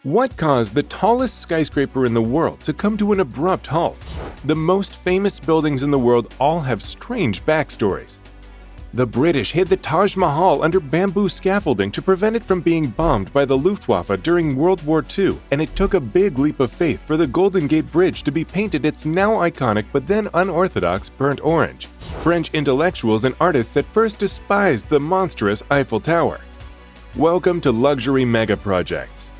What caused the tallest skyscraper in the world to come to an abrupt halt? The most famous buildings in the world all have strange backstories. The British hid the Taj Mahal under bamboo scaffolding to prevent it from being bombed by the Luftwaffe during World War II, and it took a big leap of faith for the Golden Gate Bridge to be painted its now iconic but then unorthodox burnt orange. French intellectuals and artists at first despised the monstrous Eiffel Tower. Welcome to Luxury Megaprojects.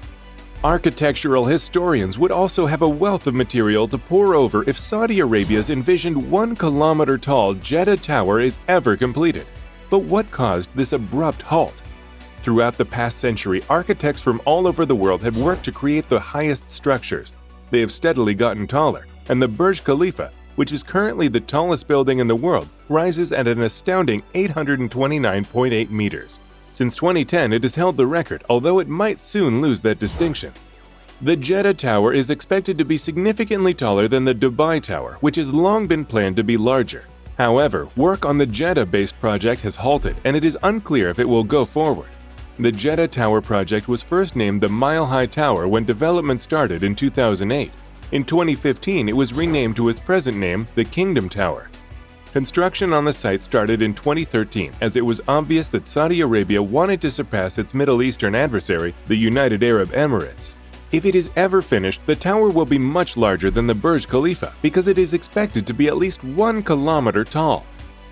Architectural historians would also have a wealth of material to pour over if Saudi Arabia's envisioned 1 kilometer-tall Jeddah Tower is ever completed. But what caused this abrupt halt? Throughout the past century, architects from all over the world have worked to create the highest structures. They have steadily gotten taller, and the Purge Khalifa, which is currently the tallest building in the world, rises at an astounding 829.8 meters. Since 2010, it has held the record, although it might soon lose that distinction. The Jeddah Tower is expected to be significantly taller than the Dubai Tower, which has long been planned to be larger. However, work on the Jeddah-based project has halted, and it is unclear if it will go forward. The Jeddah Tower project was first named the Mile High Tower when development started in 2008. In 2015, it was renamed to its present name, the Kingdom Tower. Construction on the site started in 2013 as it was obvious that Saudi Arabia wanted to surpass its Middle Eastern adversary, the United Arab Emirates. If it is ever finished, the tower will be much larger than the Burj Khalifa because it is expected to be at least 1 kilometer tall.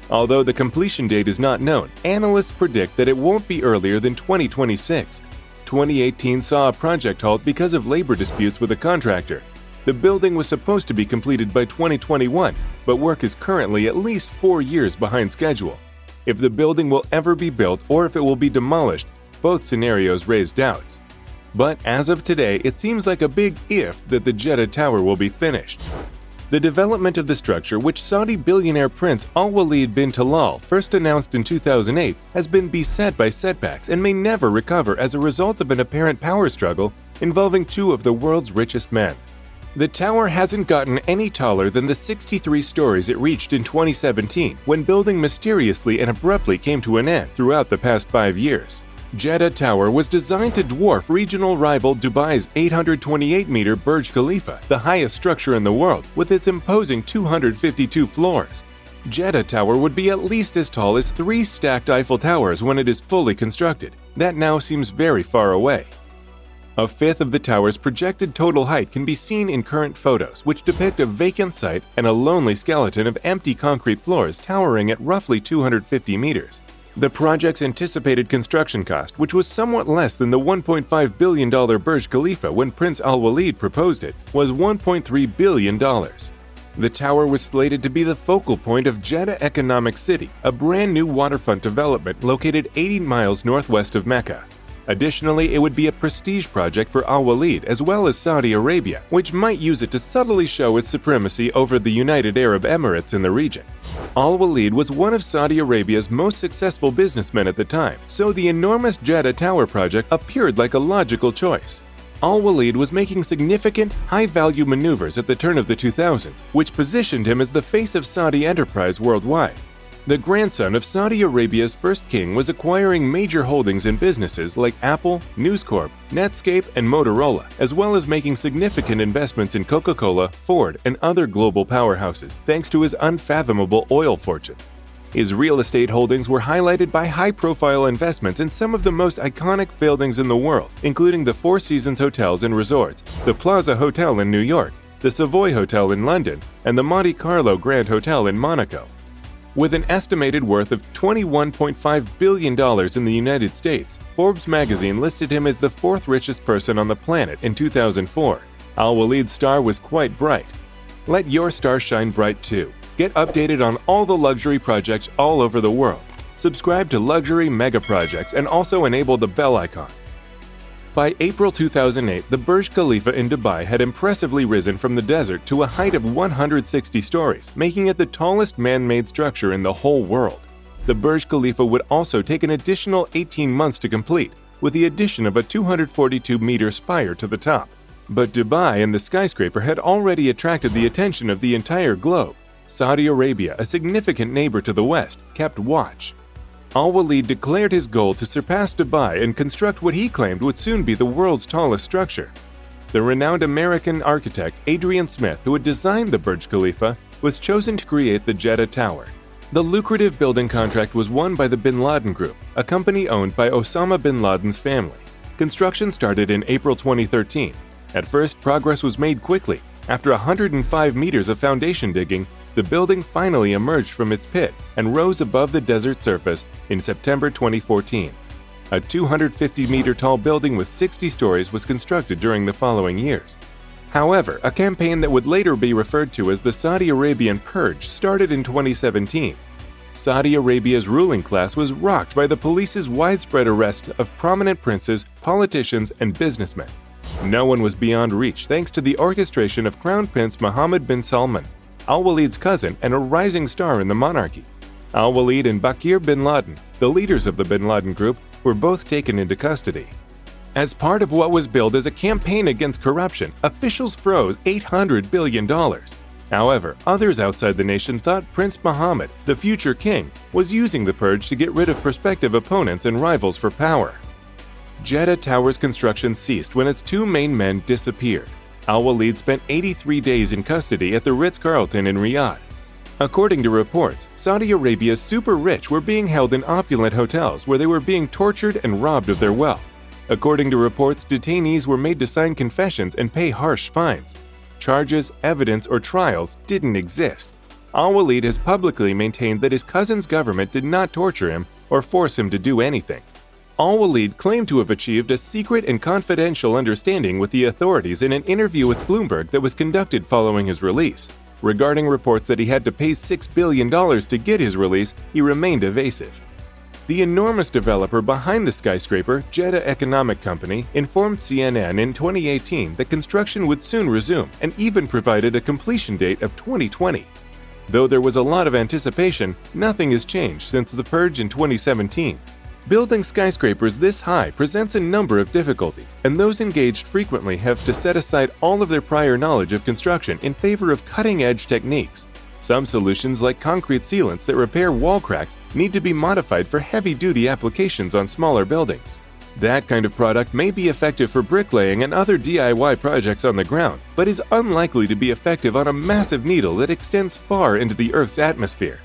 Although the completion date is not known, analysts predict that it won't be earlier than 2026. 2018 saw a project halt because of labor disputes with a contractor. The building was supposed to be completed by 2021, but work is currently at least 4 years behind schedule. If the building will ever be built or if it will be demolished, both scenarios raise doubts. But as of today, it seems like a big if that the Jeddah Tower will be finished. The development of the structure, which Saudi billionaire Prince Al-Waleed bin Talal first announced in 2008, has been beset by setbacks and may never recover as a result of an apparent power struggle involving 2 of the world's richest men. The tower hasn't gotten any taller than the 63 stories it reached in 2017 when building mysteriously and abruptly came to an end throughout the past 5 years. Jeddah Tower was designed to dwarf regional rival Dubai's 828-meter Burj Khalifa, the highest structure in the world, with its imposing 252 floors. Jeddah Tower would be at least as tall as 3 stacked Eiffel Towers when it is fully constructed. That now seems very far away. A fifth of the tower's projected total height can be seen in current photos, which depict a vacant site and a lonely skeleton of empty concrete floors towering at roughly 250 meters. The project's anticipated construction cost, which was somewhat less than the $1.5 billion Burj Khalifa when Prince Al-Waleed proposed it, was $1.3 billion. The tower was slated to be the focal point of Jeddah Economic City, a brand new waterfront development located 80 miles northwest of Mecca. Additionally, it would be a prestige project for Al-Waleed as well as Saudi Arabia, which might use it to subtly show its supremacy over the United Arab Emirates in the region. Al-Waleed was one of Saudi Arabia's most successful businessmen at the time, so the enormous Jeddah Tower project appeared like a logical choice. Al-Waleed was making significant, high-value maneuvers at the turn of the 2000s, which positioned him as the face of Saudi enterprise worldwide. The grandson of Saudi Arabia's first king was acquiring major holdings in businesses like Apple, News Corp, Netscape, and Motorola, as well as making significant investments in Coca-Cola, Ford, and other global powerhouses thanks to his unfathomable oil fortune. His real estate holdings were highlighted by high-profile investments in some of the most iconic buildings in the world, including the Four Seasons Hotels and Resorts, the Plaza Hotel in New York, the Savoy Hotel in London, and the Monte Carlo Grand Hotel in Monaco. With an estimated worth of $21.5 billion in the United States, Forbes magazine listed him as the 4th richest person on the planet in 2004. Al-Waleed's star was quite bright. Let your star shine bright too. Get updated on all the luxury projects all over the world. Subscribe to Luxury Megaprojects and also enable the bell icon. By April 2008, the Burj Khalifa in Dubai had impressively risen from the desert to a height of 160 stories, making it the tallest man-made structure in the whole world. The Burj Khalifa would also take an additional 18 months to complete, with the addition of a 242-meter spire to the top. But Dubai and the skyscraper had already attracted the attention of the entire globe. Saudi Arabia, a significant neighbor to the west, kept watch. Al-Waleed declared his goal to surpass Dubai and construct what he claimed would soon be the world's tallest structure. The renowned American architect Adrian Smith, who had designed the Burj Khalifa, was chosen to create the Jeddah Tower. The lucrative building contract was won by the Bin Laden Group, a company owned by Osama bin Laden's family. Construction started in April 2013. At first, progress was made quickly. After 105 meters of foundation digging, the building finally emerged from its pit and rose above the desert surface in September 2014. A 250-meter-tall building with 60 stories was constructed during the following years. However, a campaign that would later be referred to as the Saudi Arabian Purge started in 2017. Saudi Arabia's ruling class was rocked by the police's widespread arrests of prominent princes, politicians, and businessmen. No one was beyond reach thanks to the orchestration of Crown Prince Mohammed bin Salman, Al-Waleed's cousin and a rising star in the monarchy. Al-Waleed and Bakir bin Laden, the leaders of the bin Laden group, were both taken into custody. As part of what was billed as a campaign against corruption, officials froze $800 billion. However, others outside the nation thought Prince Mohammed, the future king, was using the purge to get rid of prospective opponents and rivals for power. Jeddah Tower's construction ceased when its two main men disappeared. Al-Waleed spent 83 days in custody at the Ritz-Carlton in Riyadh. According to reports, Saudi Arabia's super-rich were being held in opulent hotels where they were being tortured and robbed of their wealth. According to reports, detainees were made to sign confessions and pay harsh fines. Charges, evidence, or trials didn't exist. Al-Waleed has publicly maintained that his cousin's government did not torture him or force him to do anything. Al-Waleed claimed to have achieved a secret and confidential understanding with the authorities in an interview with Bloomberg that was conducted following his release. Regarding reports that he had to pay $6 billion to get his release, he remained evasive. The enormous developer behind the skyscraper, Jeddah Economic Company, informed CNN in 2018 that construction would soon resume and even provided a completion date of 2020. Though there was a lot of anticipation, nothing has changed since the purge in 2017. Building skyscrapers this high presents a number of difficulties, and those engaged frequently have to set aside all of their prior knowledge of construction in favor of cutting-edge techniques. Some solutions, like concrete sealants that repair wall cracks, need to be modified for heavy-duty applications on smaller buildings. That kind of product may be effective for bricklaying and other DIY projects on the ground, but is unlikely to be effective on a massive needle that extends far into the Earth's atmosphere.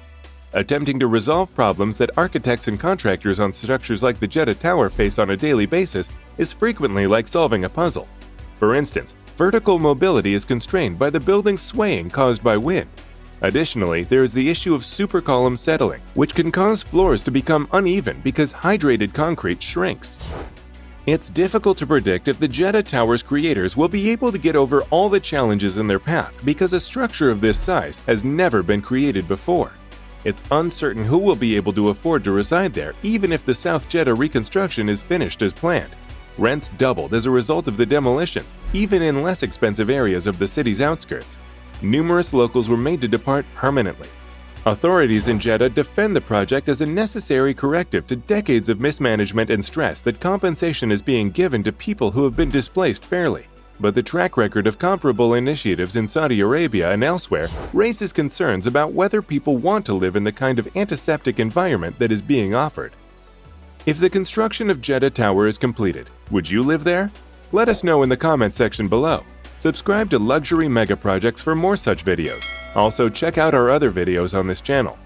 Attempting to resolve problems that architects and contractors on structures like the Jeddah Tower face on a daily basis is frequently like solving a puzzle. For instance, vertical mobility is constrained by the building's swaying caused by wind. Additionally, there is the issue of supercolumn settling, which can cause floors to become uneven because hydrated concrete shrinks. It's difficult to predict if the Jeddah Tower's creators will be able to get over all the challenges in their path because a structure of this size has never been created before. It's uncertain who will be able to afford to reside there even if the South Jeddah reconstruction is finished as planned. Rents doubled as a result of the demolitions, even in less expensive areas of the city's outskirts. Numerous locals were made to depart permanently. Authorities in Jeddah defend the project as a necessary corrective to decades of mismanagement and stress that compensation is being given to people who have been displaced fairly. But the track record of comparable initiatives in Saudi Arabia and elsewhere raises concerns about whether people want to live in the kind of antiseptic environment that is being offered. If the construction of Jeddah Tower is completed, would you live there? Let us know in the comment section below. Subscribe to Luxury Megaprojects for more such videos. Also, check out our other videos on this channel.